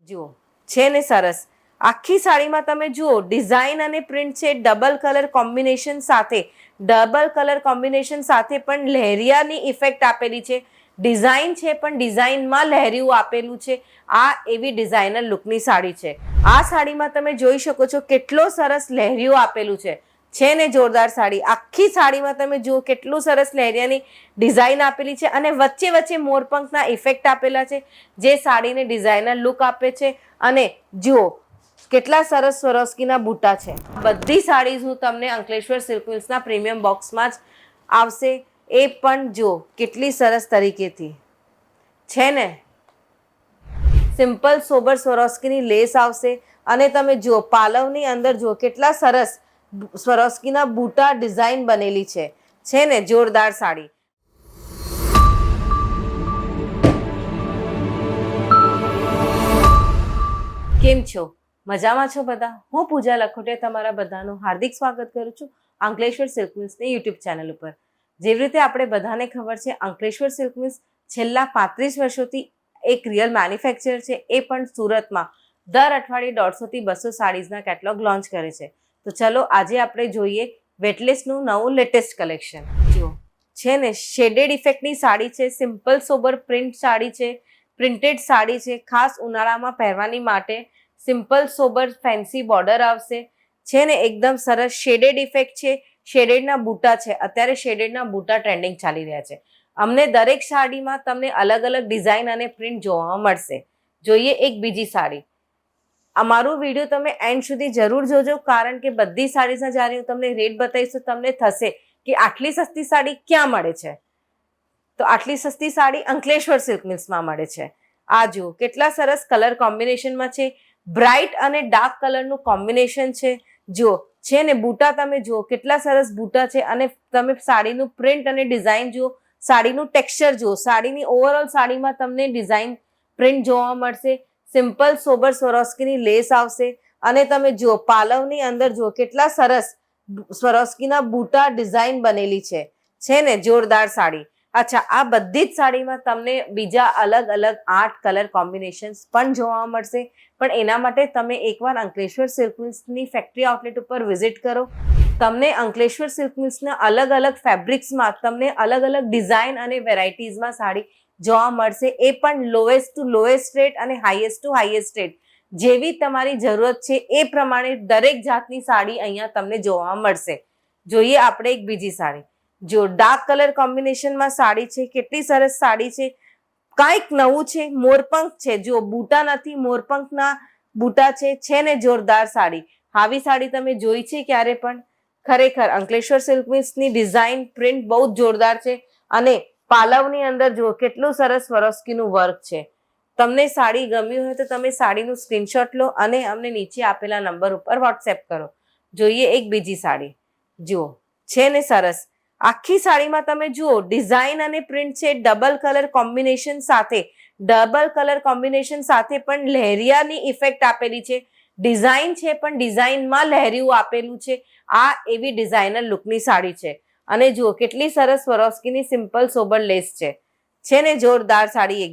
જુઓ છે ને સરસ. આખી સાડીમાં તમે જુઓ ડિઝાઇન અને પ્રિન્ટ છે ડબલ કલર કોમ્બિનેશન સાથે પણ લહેરિયાની ઇફેક્ટ આપેલી છે. ડિઝાઇન છે પણ ડિઝાઇનમાં લહેરિયું આપેલું છે. આ એવી ડિઝાઇનર લુકની સાડી છે. આ સાડીમાં તમે જોઈ શકો છો કેટલો સરસ લહેરિયું આપેલું છે ને જોરદાર સાડી. આખી સાડીમાં તમે જુઓ કેટલું સરસ લહેરિયાની ડિઝાઇન આપેલી છે અને વચ્ચે વચ્ચે મોરપંખના ઇફેક્ટ આપેલા છે જે સાડીને ડિઝાઇનર લુક આપે છે. અને જુઓ કેટલા સરસ સ્વરોસ્કીના બૂટા છે. બધી સાડીઝ હું તમને અંકલેશ્વર સિલ્ક મિલ્સના પ્રીમિયમ બોક્સમાં જ આવશે. એ પણ જુઓ કેટલી સરસ તરીકેથી છે ને. સિમ્પલ સોબર સ્વરોસ્કીની લેસ આવશે અને તમે જુઓ પાલવની અંદર જુઓ કેટલા સરસ સ્વરોસ્કીના બૂટા ડિઝાઇન બનેલી છે ને જોરદાર સાડી. કેમ છો? મજામાં છો બધા? હું પૂજા લખોટિયા તમારા બધાનું હાર્દિક સ્વાગત કરું છું અંકલેશ્વર સિલ્ક મિલ્સની યુટ્યુબ ચેનલ ઉપર. જેવી રીતે આપણે બધાને ખબર છે અંકલેશ્વર સિલ્ક મિલ્સ છેલ્લા 35 વર્ષોથી એક રિયલ મેન્યુફેક્ચરર છે. એ પણ સુરતમાં દર અઠવાડિયે 150 થી 200 સાડીઝના કેટલોગ લોન્ચ કરે છે. તો ચલો આજે આપણે જોઈએ વેટલેસનું નવું લેટેસ્ટ કલેક્શન. જુઓ છે ને શેડેડ ઇફેક્ટની સાડી છે. સિમ્પલ સોબર પ્રિન્ટ સાડી છે. પ્રિન્ટેડ સાડી છે. ખાસ ઉનાળામાં પહેરવાની માટે સિમ્પલ સોબર ફેન્સી બોર્ડર આવશે. છે ને એકદમ સરસ શેડેડ ઇફેક્ટ છે. શેડેડના બૂટા છે. અત્યારે શેડેડના બૂટા ટ્રેન્ડિંગ ચાલી રહ્યા છે. અમને દરેક સાડીમાં તમને અલગ અલગ ડિઝાઇન અને પ્રિન્ટ જોવા મળશે. જોઈએ એક બીજી સાડી. અમારું વિડીયો તમે એન્ડ સુધી જરૂર જોજો કારણ કે બધી સાડીઝના જ્યારે હું તમને રેટ બતાવીશ તો તમને થશે કે આટલી સસ્તી સાડી ક્યાં મળે છે. તો આટલી સસ્તી સાડી અંકલેશ્વર સિલ્ક મિલ્સમાં મળે છે. આ જુઓ કેટલા સરસ કલર કોમ્બિનેશનમાં છે. બ્રાઇટ અને ડાર્ક કલરનું કોમ્બિનેશન છે. જુઓ છે ને બૂટા તમે જુઓ કેટલા સરસ બૂટા છે અને તમે સાડીનું પ્રિન્ટ અને ડિઝાઇન જુઓ. સાડીનું ટેક્સચર જુઓ. સાડીની ઓવરઓલ સાડીમાં તમને ડિઝાઇન પ્રિન્ટ જોવા મળશે. સિમ્પલ સોબર સ્વરોસ્કીની લેસ આવશે અને તમે જુઓ પાલવની અંદર જુઓ કેટલા સરસ સ્વરોસ્કીના બૂટા ડિઝાઇન બનેલી છે ને જોરદાર સાડી. અચ્છા, આ બધી જ સાડીમાં તમને બીજા અલગ અલગ 8 કલર કોમ્બિનેશન્સ પણ જોવા મળશે. પણ એના માટે તમે એકવાર અંકલેશ્વર સિલ્ક મિલ્સની ફેક્ટરી આઉટલેટ ઉપર વિઝિટ કરો. તમને અંકલેશ્વર સિલ્ક મિલ્સના અલગ અલગ ફેબ્રિક્સમાં તમને અલગ અલગ ડિઝાઇન અને વેરાયટીઝમાં સાડી જોવા મળશે. એ પણ લોએસ્ટ ટુ લોએસ્ટ રેટ અને હાઈએસ્ટ ટુ હાઈએસ્ટ રેટ. જેવી તમારી જરૂરત છે એ પ્રમાણે દરેક જાતની સાડી અહીંયા તમને જોવા મળશે. જોઈએ આપણે એક બીજી સાડી. જો ડાર્ક કલર કોમ્બિનેશનમાં સાડી છે. કેટલી સરસ સાડી છે. કાંઈક નવું છે. મોરપંખ છે. જો બૂટા નથી, મોરપંખના બૂટા છે ને જોરદાર સાડી. આવી સાડી તમે જોઈ છે ક્યારે પણ? ખરેખર અંકલેશ્વર સિલ્ક મિલ્સની ડિઝાઇન પ્રિન્ટ બહુ જ જોરદાર છે અને પાલવની અંદર જુઓ કેટલું સરસ સ્વરોસ્કીનું વર્ક છે. તમને સાડી ગમ્યું હોય તો તમે સાડીનું સ્ક્રીનશોટ લો અને અમને નીચે આપેલા નંબર ઉપર વોટ્સએપ કરો. જોઈએ એક બીજી સાડી. જુઓ છે ને સરસ. આખી સાડીમાં તમે જુઓ ડિઝાઇન અને પ્રિન્ટ છે ડબલ કલર કોમ્બિનેશન સાથે પણ લહેરિયાની ઇફેક્ટ આપેલી છે. ડિઝાઇન છે પણ ડિઝાઇનમાં લહેરિયું આપેલું છે. આ એવી ડિઝાઇનર લુકની સાડી છે. અને જુઓ કેટલી સરસ સ્વરોસ્કીની સિમ્પલ સોબર લેસ છે ને જોરદાર સાડી.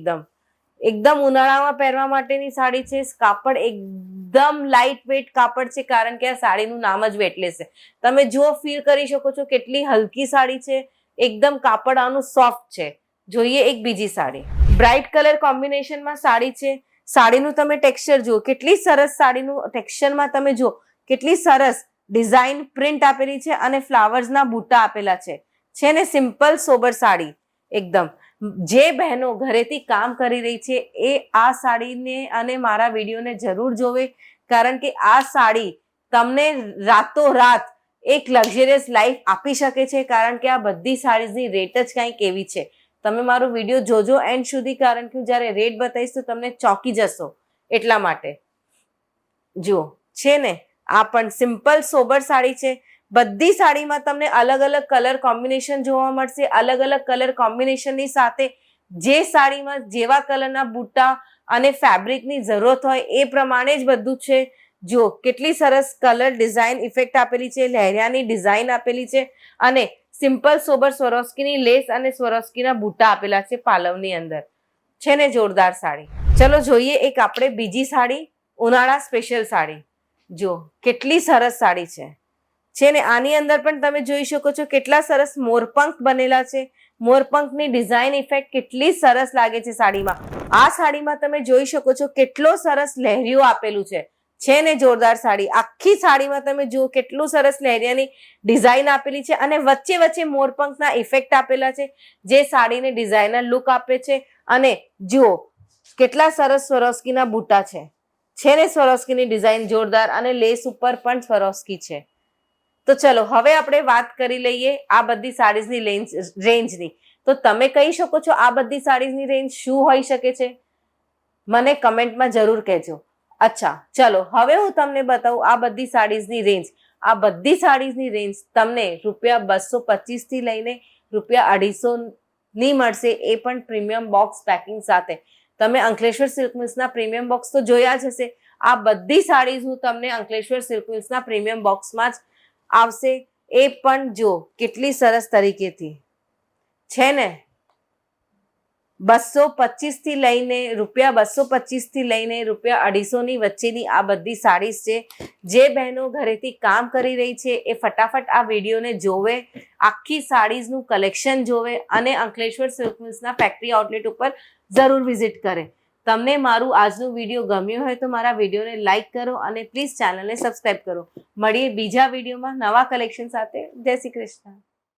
એકદમ ઉનાળામાં પહેરવા માટેની સાડી છે. કાપડ એકદમ લાઇટ વેટ કાપડ છે કારણ કે આ સાડીનું નામ જ વેટલેસ છે. તમે જુઓ ફીલ કરી શકો છો કેટલી હલકી સાડી છે. એકદમ કાપડ આનું સોફ્ટ છે. જોઈએ એક બીજી સાડી. બ્રાઇટ કલર કોમ્બિનેશનમાં સાડી છે. સાડીનું તમે ટેક્સચર જુઓ કેટલી સરસ. સાડીનું ટેક્સચરમાં તમે જુઓ કેટલી સરસ ડિઝાઇન પ્રિન્ટ આપેલી છે અને ફ્લાવર્સના બૂટા આપેલા છે ને સિમ્પલ સોબર સાડી. એકદમ જે બહેનો ઘરેથી કામ કરી રહી છે એ આ સાડીને અને મારા વિડીયોને જરૂર જોવે કારણ કે આ સાડી તમને રાતોરાત એક લક્ઝરિયસ લાઈફ આપી શકે છે કારણ કે આ બધી સાડીઝની રેટ જ કંઈક એવી છે. તમે મારો વિડીયો જોજો એન્ડ સુધી કારણ કે હું જ્યારે રેટ બતાવીશ તો તમને ચોંકી જશો એટલા માટે. જુઓ છે ને આ પણ સિમ્પલ સોબર સાડી છે. બધી સાડીમાં તમને અલગ અલગ કલર કોમ્બિનેશન જોવા મળશે. અલગ અલગ કલર કોમ્બિનેશનની સાથે જે સાડીમાં જેવા કલરના બૂટા અને ફેબ્રિકની જરૂરત હોય એ પ્રમાણે જ બધું છે. જુઓ કેટલી સરસ કલર ડિઝાઇન ઇફેક્ટ આપેલી છે. લહેરિયાની ડિઝાઇન આપેલી છે અને સિમ્પલ સોબર સ્વરોસ્કીની લેસ અને સ્વરોસ્કીના બૂટા આપેલા છે પાલવની અંદર. છે ને જોરદાર સાડી. ચલો જોઈએ એક આપણે બીજી સાડી, ઉનાળા સ્પેશિયલ સાડી. જો કેટલી સરસ સાડી છે ને. આની અંદર પણ તમે જોઈ શકો છો કેટલા સરસ મોરપંખ બનેલા છે. મોરપંખની ડિઝાઇન ઇફેક્ટ કેટલી સરસ લાગે છે સાડીમાં. આ સાડીમાં તમે જોઈ શકો છો કેટલો સરસ લહેરિયો આપેલું છે ને જોરદાર સાડી. આખી સાડીમાં તમે જુઓ કેટલું સરસ લહેરિયાની ડિઝાઇન આપેલી છે અને વચ્ચે વચ્ચે મોરપંખના ઇફેક્ટ આપેલા છે, જે સાડીને ડિઝાઇનર લુક આપે છે. અને જુઓ કેટલા સરસ સ્વરોસ્કીના બૂટા છે ને સ્વરોસ્કીની ડિઝાઇન જોરદાર, અને લેસ ઉપર પણ સ્વરોસ્કી છે. તો ચલો હવે આપણે વાત કરી લઈએ આ બધી સાડીઝની રેન્જની. તો તમે કહી શકો છો આ બધી સાડીઝની રેન્જ શું હોઈ શકે છે? મને કમેન્ટમાં જરૂર કહેજો. અચ્છા ચલો હવે હું તમને બતાવું આ બધી સાડીઝની રેન્જ. આ બધી સાડીઝની રેન્જ તમને ₹225 થી લઈને ₹250 ની મળશે, એ પણ પ્રીમિયમ બોક્સ પેકિંગ સાથે. તમે અંકલેશ્વર સિલ્ક મિલ્સના પ્રીમિયમ બોક્સ તો જોયા જ હશે. આ બધી સાડીઝ હું તમને અંકલેશ્વર સિલ્ક મિલ્સના પ્રીમિયમ બોક્સમાં જ આવશે. એ પણ જો કેટલી સરસ તરીકેથી છે ને. 225 થી લઈને ₹225 થી લઈને ₹250 ની વચ્ચેની આ બધી સાડીઝ છે. જે બહેનો ઘરેથી કામ કરી રહી છે એ ફટાફટ આ વિડીયોને જોવે, આખી સાડીઝનું કલેક્શન જોવે અને અંકલેશ્વર સિલ્ક મિલ્સના ફેક્ટરી આઉટલેટ ઉપર જરૂર વિઝિટ કરે. તમને મારું આજનું વિડીયો ગમ્યો હોય તો મારા વિડીયોને લાઈક કરો અને પ્લીઝ ચેનલને સબસ્ક્રાઈબ કરો. મળીએ બીજા વિડીયોમાં નવા કલેક્શન સાથે. જય શ્રી કૃષ્ણ.